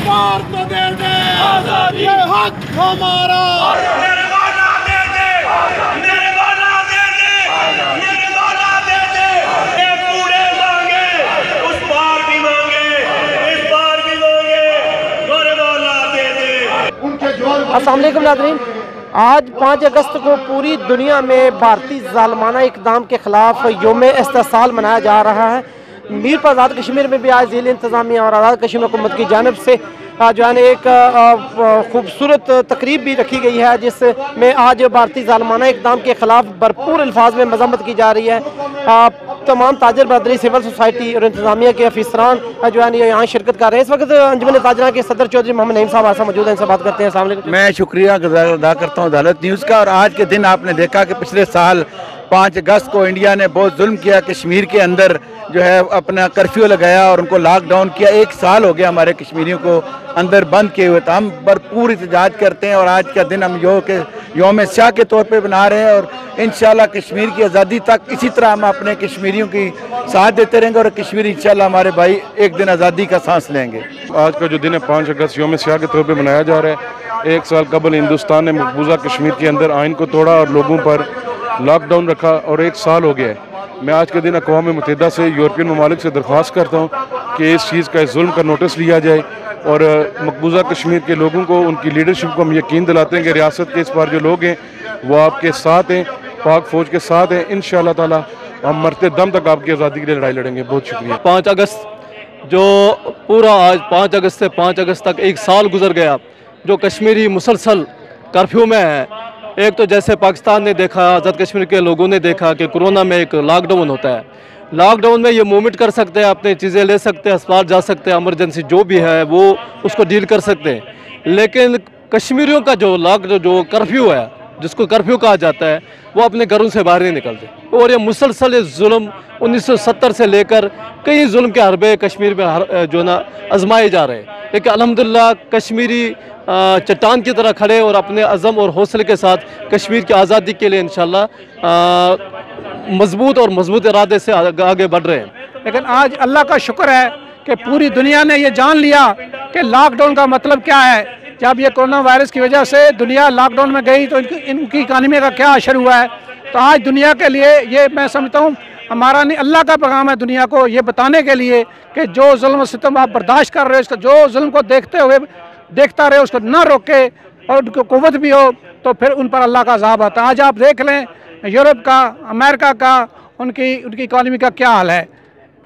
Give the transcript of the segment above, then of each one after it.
पार तो दे दे आजादी, ये हक हमारा। निर्वाणा दे दे, निर्वाणा दे दे, निर्वाणा दे दे। ये पूरे मांगे, उस पार भी मांगे, इस पार भी मांगे, निर्वाणा दे दे। अस्सलाम वालेकुम नाज़रीन, आज 5 अगस्त को पूरी दुनिया में भारतीय ज़ालिमाना इक़दाम के ख़िलाफ़ यौम इस्तिसाल मनाया जा रहा है। मीर पर आज़ाद कश्मीर में भी आज ज़िले इंतज़ामिया और आज़ाद कश्मीर हुकूमत की जानिब से जो है एक खूबसूरत तकरीब भी रखी गई है, जिसमें आज भारतीय ज़ालिमाना इक़दाम के ख़िलाफ़ भरपूर अल्फाज में मज़म्मत की जा रही है। तमाम ताजर बरदरी, सिविल सोसाइटी और इंतज़ामिया के अफसरान जो है यहाँ शिरकत कर रहे हैं। इस वक्त अंजुमन ताजरा के सदर चौधरी मोहम्मद नईम साहब ऐसा मौजूद हैं, इनसे बात करते हैं। अस्सलाम वालेकुम। मैं शुक्रिया अदा करता हूँ अदालत न्यूज़ का। और आज के दिन आपने देखा कि पिछले साल 5 अगस्त को इंडिया ने बहुत जुल्म किया, कश्मीर के अंदर जो है अपना कर्फ्यू लगाया और उनको लॉकडाउन किया। 1 साल हो गया हमारे कश्मीरियों को अंदर बंद किए हुए, तो हम भरपूर एहतजाज करते हैं और आज का दिन हम यौम शाह के तौर पे बना रहे हैं। और इंशाल्लाह कश्मीर की आज़ादी तक इसी तरह हम अपने कश्मीरियों की साथ देते रहेंगे और कश्मीर इंशाल्लाह हमारे भाई एक दिन आज़ादी का सांस लेंगे। आज का जो दिन है 5 अगस्त यौम शाह के तौर पे मनाया जा रहा है। 1 साल कबल हिंदुस्तान ने मकबूजा कश्मीर के अंदर आइन को तोड़ा और लोगों पर लॉकडाउन रखा और 1 साल हो गया है। मैं आज के दिन अक़वाम मुत्तहिदा से यूरोपियन ममालिक से दरख्वास्त करता हूँ कि इस चीज़ का, इस जुल्म का नोटिस लिया जाए और मकबूजा कश्मीर के लोगों को, उनकी लीडरशिप को हम यकीन दिलाते हैं कि रियासत के इस बार जो लोग हैं वो आपके साथ हैं, पाक फ़ौज के साथ हैं। इंशाअल्लाह ताला हम मरते दम तक आपकी आज़ादी के लिए लड़ाई लड़ेंगे। बहुत शुक्रिया। 5 अगस्त जो पूरा आज 5 अगस्त से 5 अगस्त तक 1 साल गुजर गया, जो कश्मीरी मुसलसल कर्फ्यू में है। एक तो जैसे पाकिस्तान ने देखा, आज़ाद कश्मीर के लोगों ने देखा कि कोरोना में एक लॉकडाउन होता है। लॉकडाउन में ये मूवमेंट कर सकते हैं, अपनी चीज़ें ले सकते हैं, अस्पताल जा सकते हैं, इमरजेंसी जो भी है वो उसको डील कर सकते हैं। लेकिन कश्मीरियों का जो जो कर्फ्यू है, जिसको कर्फ्यू कहा जाता है, वो अपने घरों से बाहर नहीं निकलते। और ये मुसलसल ये जुल्म 1970 से लेकर कई जुल्म के हरबे कश्मीर में जो ना आजमाए जा रहे हैं। लेकिन अल्हम्दुलिल्लाह कश्मीरी चट्टान की तरह खड़े और अपने अज़म और हौसले के साथ कश्मीर की आज़ादी के लिए इंशाल्लाह मजबूत इरादे से आगे बढ़ रहे हैं। लेकिन आज अल्लाह का शुक्र है कि पूरी दुनिया ने ये जान लिया कि लॉकडाउन का मतलब क्या है। जब ये कोरोना वायरस की वजह से दुनिया लॉकडाउन में गई तो इनकी इकानमी का क्या असर हुआ है। तो आज दुनिया के लिए ये मैं समझता हूँ हमारा नहीं, अल्लाह का पैगाम है दुनिया को ये बताने के लिए कि जो जुल्म सितम आप बर्दाश्त कर रहे हो, इसका जो जुल्म को देखता रहे, उसको न रोके और उनको कुव्वत भी हो तो फिर उन पर अल्लाह का अज़ाब आता है। आज आप देख लें यूरोप का, अमेरिका का, उनकी इकानमी का क्या हाल है।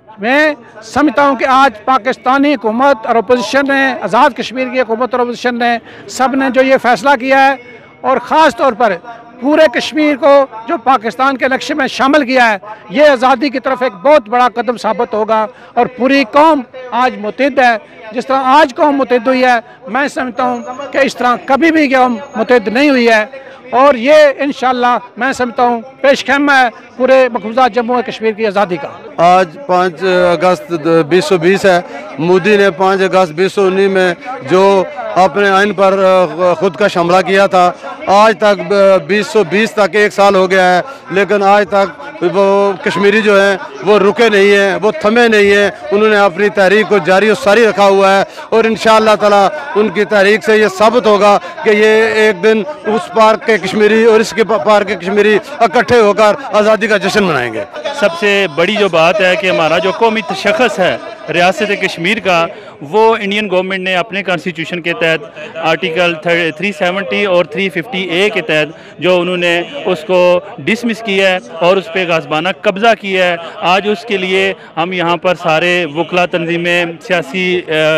मैं समझता हूँ कि आज पाकिस्तानी हुकूमत और अपोजिशन ने, आज़ाद कश्मीर की हुकूमत और अपोजिशन ने, सब ने जो ये फ़ैसला किया है और ख़ास तौर पर पूरे कश्मीर को जो पाकिस्तान के नक्शे में शामिल किया है, ये आज़ादी की तरफ एक बहुत बड़ा कदम साबित होगा। और पूरी कौम आज मुत्तहिद है। जिस तरह आज कौम मुत्तहिद हुई है, मैं समझता हूँ कि इस तरह कभी भी कौम मुत्तहिद नहीं हुई है। और ये इंशाअल्लाह मैं समझता हूँ पेशखम है पूरे मकबूजा जम्मू और कश्मीर की आज़ादी का। आज 5 अगस्त 2020 है। मोदी ने 5 अगस्त 2019 में जो अपने आइन पर ख़ुद का हमला किया था, आज तक 2020 तक 1 साल हो गया है, लेकिन आज तक वो कश्मीरी जो हैं वो रुके नहीं हैं, वो थमे नहीं हैं। उन्होंने अपनी तहरीक को जारी और सारी रखा हुआ है और इंशाअल्लाह ताला उनकी तहरीक से ये साबित होगा कि ये एक दिन उस पार के कश्मीरी और इसके पार के कश्मीरी इकट्ठे होकर आज़ादी का जश्न मनाएंगे। सबसे बड़ी जो बात है कि हमारा जो कौमी तशख़्ख़ुस है रियासत कश्मीर का, वो इंडियन गवर्नमेंट ने अपने कॉन्स्टिट्यूशन के तहत आर्टिकल 370 और 350A के तहत जो उन्होंने उसको डिसमिस किया है और उस पर गाज़बाना कब्ज़ा किया है। आज उसके लिए हम यहाँ पर सारे वकला तंजीमें, सियासी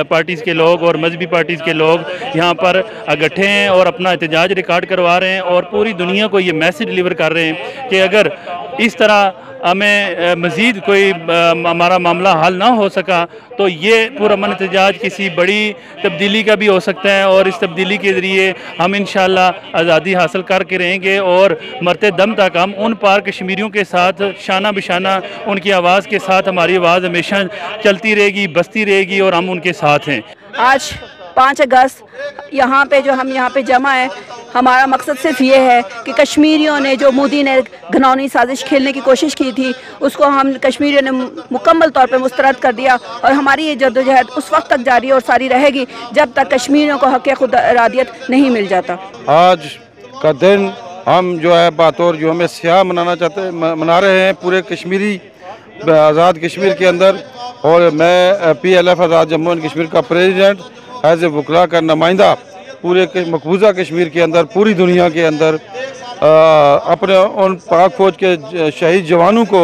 पार्टीज़ के लोग और मजहबी पार्टीज़ के लोग यहाँ पर इकट्ठे हैं और अपना एहतजाज रिकॉर्ड करवा रहे हैं और पूरी दुनिया को ये मैसेज डिलीवर कर रहे हैं कि अगर इस तरह हमें मज़ीद कोई हमारा मामला हल ना हो सका तो ये पुरअमन एहतजाज किसी बड़ी तब्दीली का भी हो सकता है और इस तब्दीली के ज़रिए हम इंशाअल्लाह आज़ादी हासिल करके रहेंगे और मरते दम तक हम उन पार कश्मीरियों के साथ शाना बिशाना उनकी आवाज़ के साथ हमारी आवाज़ हमेशा चलती रहेगी, बसती रहेगी और हम उनके साथ हैं। आज 5 अगस्त यहाँ पे जो हम यहाँ पे जमा है, हमारा मकसद सिर्फ ये है कि कश्मीरियों ने जो मोदी ने घिनौनी साजिश खेलने की कोशिश की थी उसको हम कश्मीरियों ने मुकम्मल तौर पर मुस्तरद कर दिया और हमारी ये जद्दोजहद उस वक्त तक जारी और सारी रहेगी जब तक कश्मीरियों को हक़ खुद इरादियत नहीं मिल जाता। आज का दिन हम जो है बातौर जो हमें स्याह मना रहे हैं पूरे कश्मीरी आज़ाद कश्मीर के अंदर। और मैं PLF Azad Jammu and Kashmir का प्रेसिडेंट एज ए वकला का नुमाइंदा पूरे मकबूजा कश्मीर के अंदर पूरी दुनिया के अंदर अपने उन पाक फौज के शहीद जवानों को,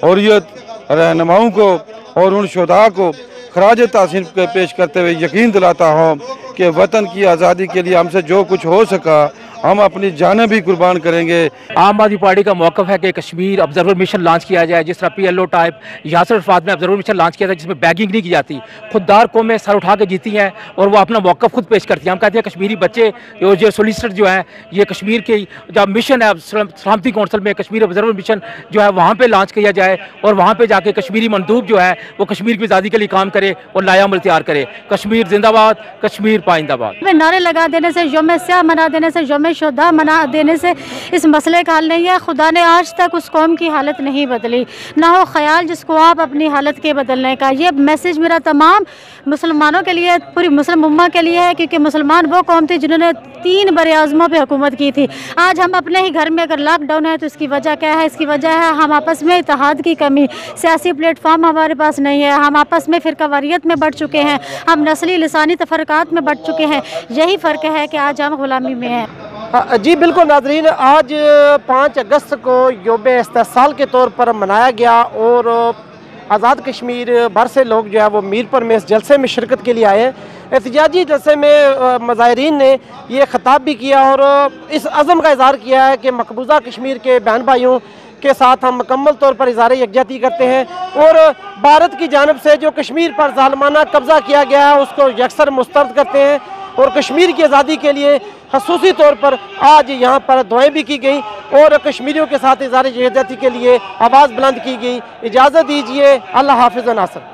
हुर्रियत रहनुमाओं को और उन शुहदा को खराज ताज़ीम पेश करते हुए यकीन दिलाता हूँ कि वतन की आज़ादी के लिए हमसे जो कुछ हो सका हम अपनी जानें भी कुर्बान करेंगे। आम आदमी पार्टी का मौक़िफ़ है कि कश्मीर ऑब्जर्वर मिशन लॉन्च किया जाए, जिस तरह PLO टाइप यासर अरफात में ऑब्जर्वर मिशन लॉन्च किया था जिसमें बैगिंग नहीं की जाती। खुददार कौमें सर उठा के जीती हैं और वो अपना मौक़िफ़ खुद पेश करती हैं। हम कहते हैं कश्मीरी बच्चे जो सोलिसिटर जो हैं ये कश्मीर के जब मिशन है सलामती कौंसल में कश्मीर ऑब्जर्वर मिशन जो है वहाँ पर लॉन्च किया जाए और वहाँ पर जाके कश्मीरी मंदूब जो है वो कश्मीर की आज़ादी के लिए काम करे और नया अमल तैयार करे। कश्मीर जिंदाबाद, कश्मीर पाइंदाबाद। नारे लगा देने से, यौम स्याह मना देने से, यौम शुहदा मना देने से इस मसले का हल नहीं है। खुदा ने आज तक उस कौम की हालत नहीं बदली, ना हो ख्याल जिसको आप अपनी हालत के बदलने का। ये मैसेज मेरा तमाम मुसलमानों के लिए, पूरी मुस्लिम उम्मा के लिए है, क्योंकि मुसलमान वो कौम थी जिन्होंने 3 बरे-आज़मों पर हुकूमत की थी। आज हम अपने ही घर में अगर लॉकडाउन है तो इसकी वजह क्या है? इसकी वजह है हम आपस में इत्तेहाद की कमी, सियासी प्लेटफॉर्म हमारे पास नहीं है, हम आपस में फ़िरकावारियत में बढ़ चुके हैं, हम नस्ली लिसानी तफरकात में बढ़ चुके हैं। यही फ़र्क है कि आज हम ग़ुलामी में हैं। जी बिल्कुल नाज़रीन, आज 5 अगस्त को यौम इस्तिसाल के तौर पर मनाया गया और आज़ाद कश्मीर भर से लोग जो है वो मीरपुर में इस जलसे में शिरकत के लिए आए। एहतजाजी जलसे में मुज़ाहिरीन ने ये ख़िताब भी किया और इस अज़म का इज़हार किया है कि मकबूजा कश्मीर के बहन भाइयों के साथ हम मुकम्मल तौर पर इज़हार यकजहती करते हैं और भारत की जानिब से जो कश्मीर पर ज़ालिमाना कब्ज़ा किया गया है उसको यकसर मुस्तरद करते हैं और कश्मीर की आज़ादी के लिए ख़ुसूसी तौर पर आज यहाँ पर दुआएं भी की गई और कश्मीरियों के साथ इज़हार यकजहती के लिए आवाज़ बुलंद की गई। इजाज़त दीजिए, अल्लाह हाफ़िज़ नासर।